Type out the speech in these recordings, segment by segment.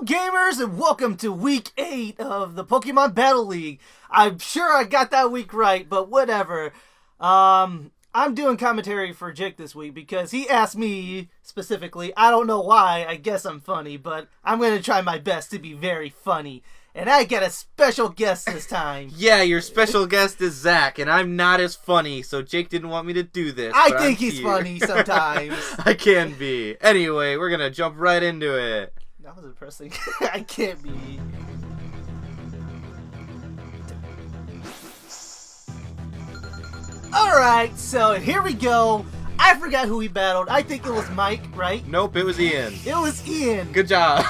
gamers, and welcome to week 8 of the Pokemon Battle League. I'm sure I got that week right, but whatever. I'm doing commentary for Jake this week because he asked me specifically. I don't know why, I guess I'm funny, but I'm going to try my best to be very funny. And I get a special guest this time. Yeah, your special guest is Zach, and I'm not as funny, so Jake didn't want me to do this. I think he's funny sometimes. I can be. Anyway, we're going to jump right into it. That was depressing. I can't be. Alright, so here we go. I forgot who we battled. I think it was Mike, right? Nope, it was Ian. It was Ian. Good job.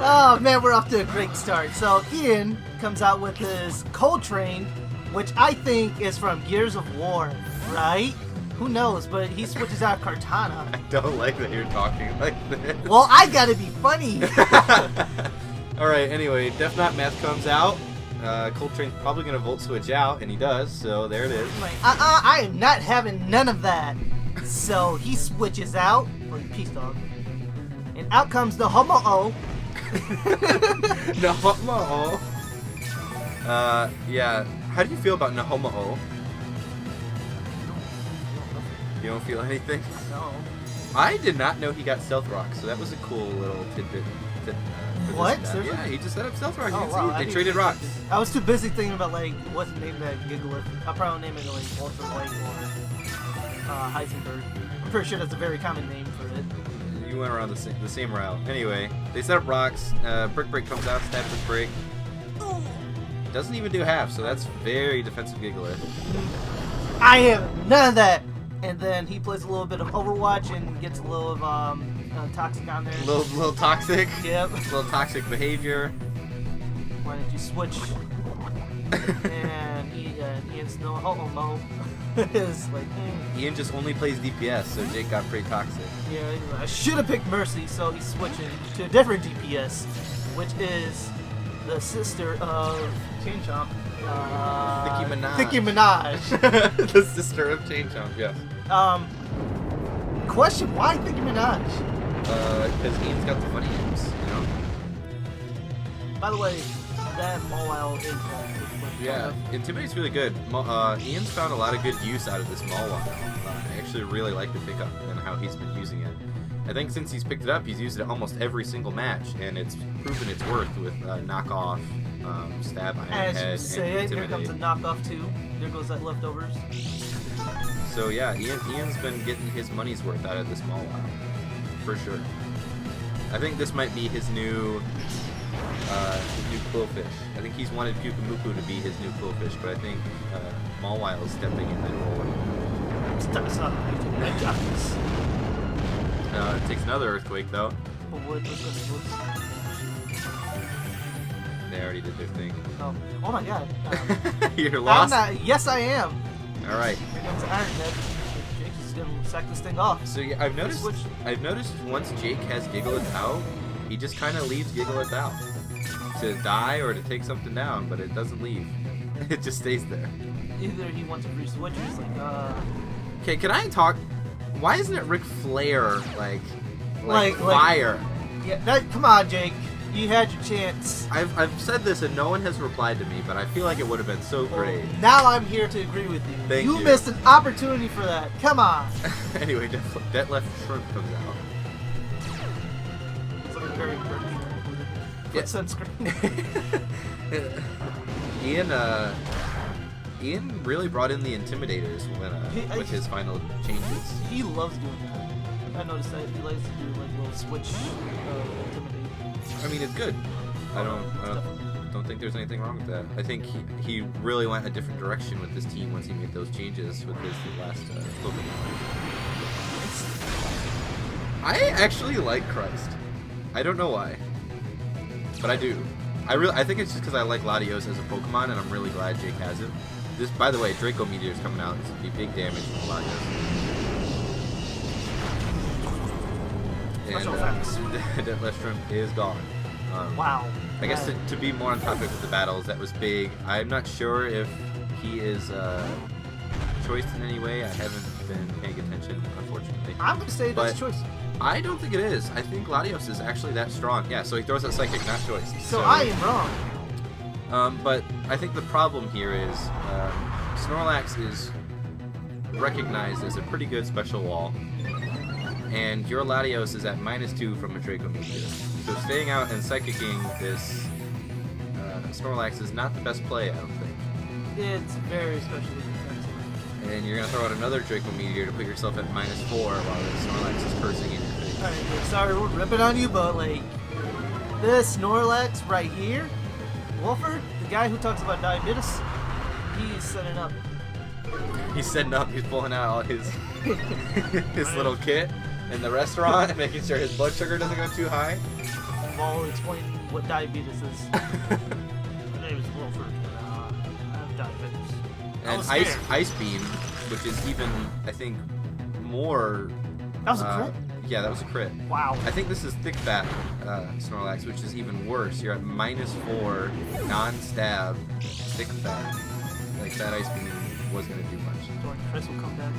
Oh man, we're off to a great start. So Ian comes out with his Coltrane, which I think is from Gears of War, right? Who knows, but he switches out Kartana. I don't like that you're talking like this. Well, I gotta be funny. Alright, anyway, Def Not Math comes out. Coltrane's probably going to Volt Switch out, and he does, so there it is. Like, I am not having none of that. So he switches out, or Peace Dog, and out comes the Homo-O. Nahomo-O. Yeah. How do you feel about Nahomo-O? You don't feel anything? No. I did not know he got Stealth Rock, so that was a cool little tidbit. What? Yeah, he just set up Stealth Rock. You Oh, can wow, see. They traded rocks. I was too busy thinking about, like, what's the name of that Gigalith. I'll probably name it, like, Ultra Light or Heisenberg. I'm pretty sure that's a very common name for it. You went around the same route. Anyway, they set up rocks. Brick Break comes out, stabs with Brick. Doesn't even do half, so that's very defensive Gigalith. I have none of that! And then he plays a little bit of Overwatch and gets a little of Toxic on there. Little toxic. Yep. Little toxic behavior. Why did you switch? And Ian's no Homo is like. Ian just only plays DPS, so Jake got pretty toxic. Yeah, I should have picked Mercy, so he's switching to a different DPS, which is the sister of Chain Chomp. Nicki Minaj. The sister of Chain Chomp, yes. Question: why Nicki Minaj? Because Ian's got the funny names, you know? By the way, that Mawile is yeah, Intimidate's really good. Ian's found a lot of good use out of this Mawile. I actually really like the pickup and how he's been using it. I think since he's picked it up, he's used it almost every single match, and it's proven its worth with knockoff, stab, iron As head, you say and it, here Intimidate. comes a knockoff too. There goes that leftovers. So yeah, Ian's been getting his money's worth out of this Mawile. For sure. I think this might be his new Qwilfish. I think he's wanted Pyukumuku to be his new Qwilfish, but I think Mawile is stepping in that role. It takes another Earthquake though. They already did their thing. Oh my god. You're lost? Yes, I am. Alright. Here comes Iron Head. Jake is going to sack this thing off. So yeah, I've noticed once Jake has Gigalith out, he just kind of leaves Gigalith out. To die or to take something down, but it doesn't leave. It just stays there. Either he wants to re-switch or he's like, Okay, can I talk? Why isn't it Ric Flair, like fire? Yeah, come on, Jake. You had your chance. I've said this and no one has replied to me, but I feel like it would have been so great. Well, now I'm here to agree with you. Thank you. You missed an opportunity for that. Come on. Anyway, that left Shrimp comes out. It's like a very pretty Yeah. sunscreen. Ian really brought in the Intimidators when with his final changes. He loves doing that. I noticed that he likes to do like a little switch Intimidate. I mean, it's good. I don't think there's anything wrong with that. I think he really went a different direction with this team once he made those changes with his last Pokemon. I actually like Christ. I don't know why, but I do. I think it's just because I like Latios as a Pokemon, and I'm really glad Jake has it. This, by the way, Draco Meteor's coming out. This would be big damage from Latios. And that left shrimp is gone. Wow. I guess to be more on topic with the battles, that was big. I'm not sure if he is choiced in any way. I haven't been paying attention, unfortunately. I'm going to say that's But choice. I don't think it is. I think Latios is actually that strong. Yeah, so he throws out Psychic, not choice. So I am wrong. But I think the problem here is Snorlax is recognized as a pretty good special wall, and your Latios is at -2 from a Draco Meteor. So staying out and Psychicking this Snorlax is not the best play, I don't think. It's very special defensive. And you're going to throw out another Draco Meteor to put yourself at -4 while the Snorlax is cursing in your face. Alright, sorry we're ripping on you, but like, this Snorlax right here, Wolford, the guy who talks about diabetes, he's setting up. He's setting up, he's pulling out all his little kit in the restaurant and making sure his blood sugar doesn't go too high. While explaining what diabetes is. My name is Wolford, and I have diabetes. And Ice Beam, which is even, I think, more... That was a crit? Yeah, that was a crit. Wow. I think this is Thick Fat Snorlax, which is even worse. You're at -4, non-stab, Thick Fat. Like, that Ice Beam wasn't going to do much. Chris will come back.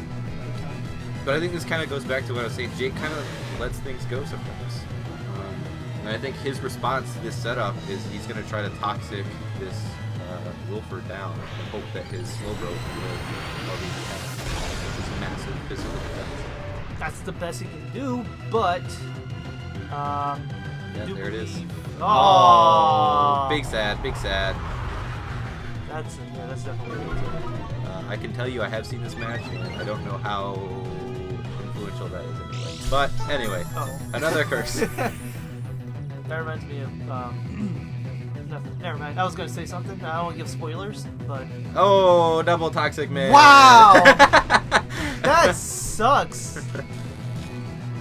But I think this kind of goes back to what I was saying. Jake kind of lets things go sometimes. And I think his response to this setup is he's going to try to toxic this Wilford down and hope that his Slowbro will already have this massive physical defense. That's the best he can do, but... Yeah, there it is. Oh! Big sad, big sad. That's definitely good. I can tell you I have seen this match, and I don't know how influential that is anyway. But anyway, another curse. That reminds me of, nothing. Never mind. I was going to say something. I don't want to give spoilers, but... Oh, double toxic man. Wow! That sucks.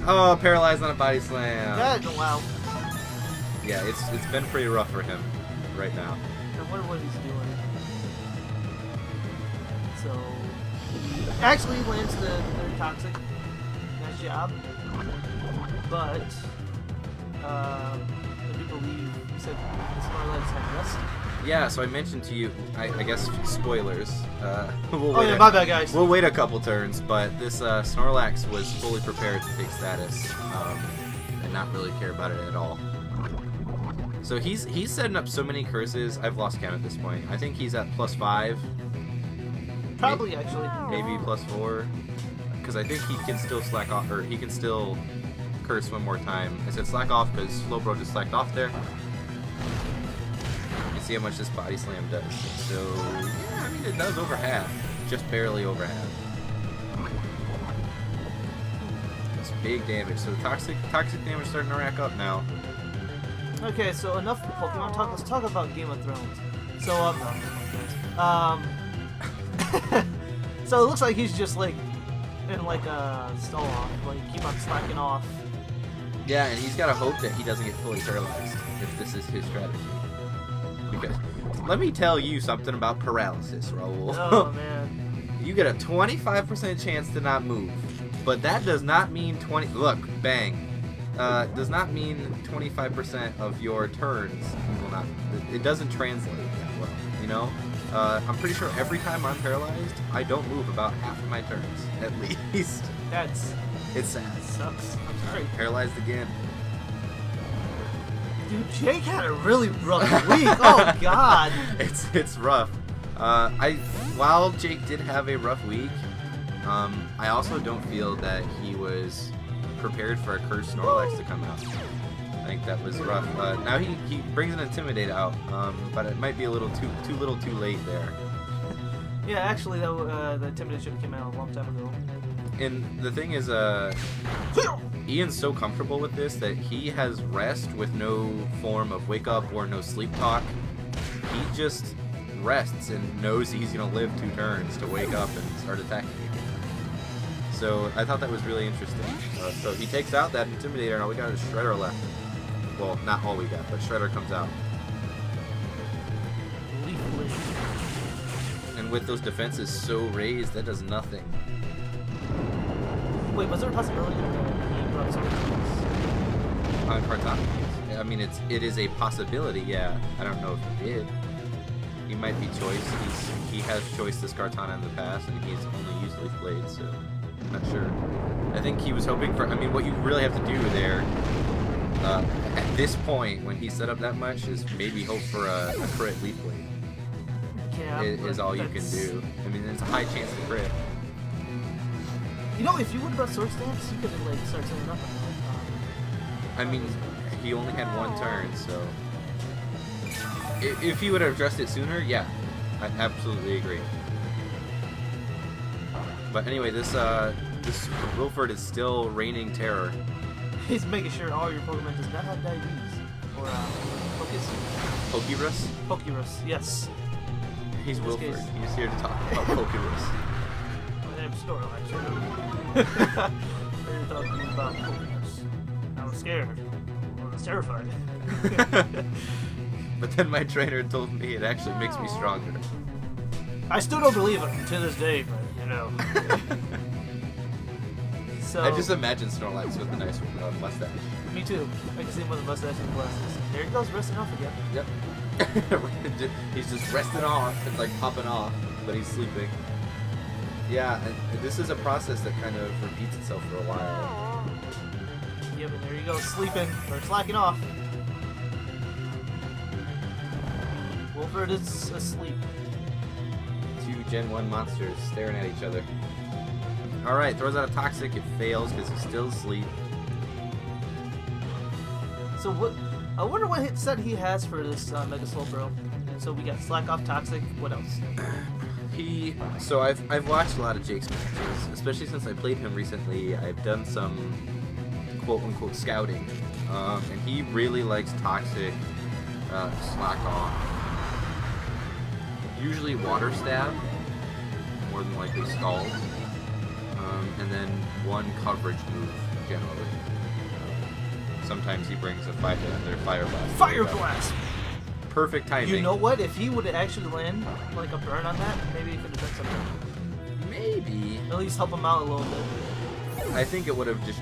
Oh, paralyzed on a body slam. Wow. Yeah, it's been pretty rough for him right now. I wonder what he's doing. So... Actually, he lands the toxic. Nice job. But... I do believe you said the Snorlax had rest. Yeah, so I mentioned to you, I guess spoilers. My bad, guys. We'll wait a couple turns, but this Snorlax was fully prepared to take status and not really care about it at all. So he's setting up so many curses, I've lost count at this point. I think he's at +5. Probably, actually. Maybe +4. Because I think he can still slack off, or he can still curse one more time. I said slack off because Slowbro just slacked off there. You see how much this body slam does. So, yeah, I mean, it does over half. Just barely over half. That's big damage. So the toxic damage starting to rack up now. Okay, so enough Pokemon talk. Let's talk about Game of Thrones. So, so it looks like he's just like in like a stall off, like keep on slacking off. Yeah, and he's got to hope that he doesn't get fully paralyzed if this is his strategy. Because let me tell you something about paralysis, Raul. Oh man. You get a 25% chance to not move, but that does not mean 20. Look, bang. Does not mean 25% of your turns will not. It doesn't translate that well, you know. I'm pretty sure every time I'm paralyzed, I don't move about half of my turns, at least. It's sad. That sucks. I'm sorry. Paralyzed again. Dude, Jake had a really rough week. Oh God. It's rough. While Jake did have a rough week, I also don't feel that he was prepared for a cursed Snorlax to come out. I think that was rough. Now he brings an Intimidate out, but it might be a little too late there. Yeah, actually, the Intimidate should have came out a long time ago. And the thing is, Ian's so comfortable with this that he has rest with no form of wake up or no sleep talk. He just rests and knows he's gonna live 2 turns to wake up and start attacking you. So I thought that was really interesting. So he takes out that Intimidator, and all we got is Shredder left. Well, not all we got, but Shredder comes out. And with those defenses so raised, that does nothing. Wait, was there a possibility that he brought something else? On Kartana? I mean, it is a possibility, yeah. I don't know if he did. He might be choice. He has choiced this Kartana in the past, and he's only used Leaf Blade, so... Not sure. I think he was hoping for... I mean, what you really have to do there, at this point, when he set up that much, is maybe hope for a crit leaf blade. Yeah, Is all you can do. I mean, there's a high chance to crit. You know, if you would have brought sword stance, you could have like started setting up on that. I mean, he only had one turn, so if he would have addressed it sooner, yeah, I absolutely agree. But anyway, this Wilford is still reigning terror. He's making sure all your Pokemon does not have diabetes or Pokyrus? Pokyrus, yes. He's In this Wilford. case. He's here to talk about Pokyrus. My name's Snorlax. They're talking about Pokemon. I was scared. I was terrified. But then my trainer told me it actually makes me stronger. I still don't believe it to this day, but you know. So I just imagine Snorlax with a nice mustache. me too. I can see him with a mustache and glasses. There he goes, resting off again. Yep. He's just resting off. It's like popping off, but he's sleeping. Yeah, and this is a process that kind of repeats itself for a while. Yep, and there you go, sleeping or slacking off. Wilford is asleep. Two Gen 1 monsters staring at each other. Alright, throws out a Toxic. It fails because he's still asleep. So what? I wonder what hit set he has for this Mega Slowbro. And so we got Slack Off, Toxic. What else? So I've watched a lot of Jake's matches, especially since I played him recently. I've done some quote-unquote scouting, and he really likes Toxic, Slack Off. Usually Water Stab, more than likely Scald, and then one coverage move generally. Sometimes he brings a 5-hit Fire Blast. Fire Blast! Perfect timing. You know what? If he would actually land like a burn on that, maybe he could have done something. Maybe. At least help him out a little bit. I think it would have just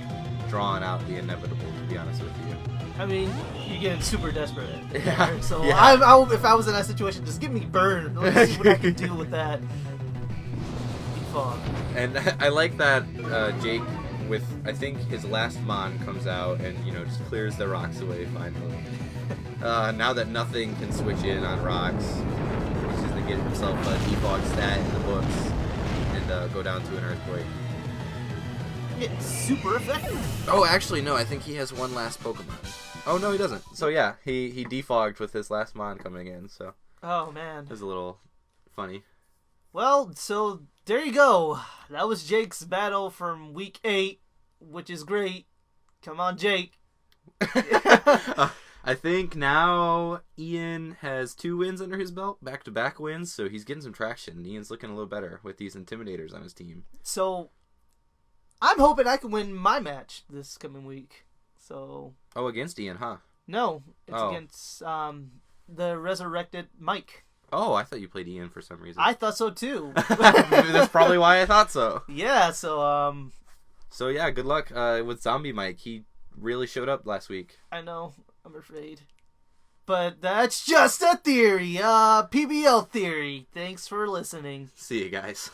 drawn out the inevitable, to be honest with you. I mean, you're getting super desperate. Yeah. So Yeah. if I was in that situation, just give me burn. Let's see what I can do with that. Be fun. And I like that Jake, with I think his last Mon comes out and just clears the rocks away finally. Now that nothing can switch in on rocks, he's just gonna get himself a defog stat in the books and go down to an Earthquake. It's super effective. Oh, actually no, I think he has one last Pokemon. Oh no, he doesn't. So yeah, he defogged with his last Mon coming in. So. Oh man. It was a little funny. Well, so there you go. That was Jake's battle from week 8, which is great. Come on, Jake. I think now Ian has 2 wins under his belt, back-to-back wins, so he's getting some traction. Ian's looking a little better with these Intimidators on his team. So I'm hoping I can win my match this coming week. So. Oh, against Ian, huh? No, it's against the resurrected Mike. Oh, I thought you played Ian for some reason. I thought so too. That's probably why I thought so. Yeah, so So yeah, good luck with Zombie Mike. He really showed up last week. I know, I'm afraid. But that's just a theory. PBL theory. Thanks for listening. See you guys.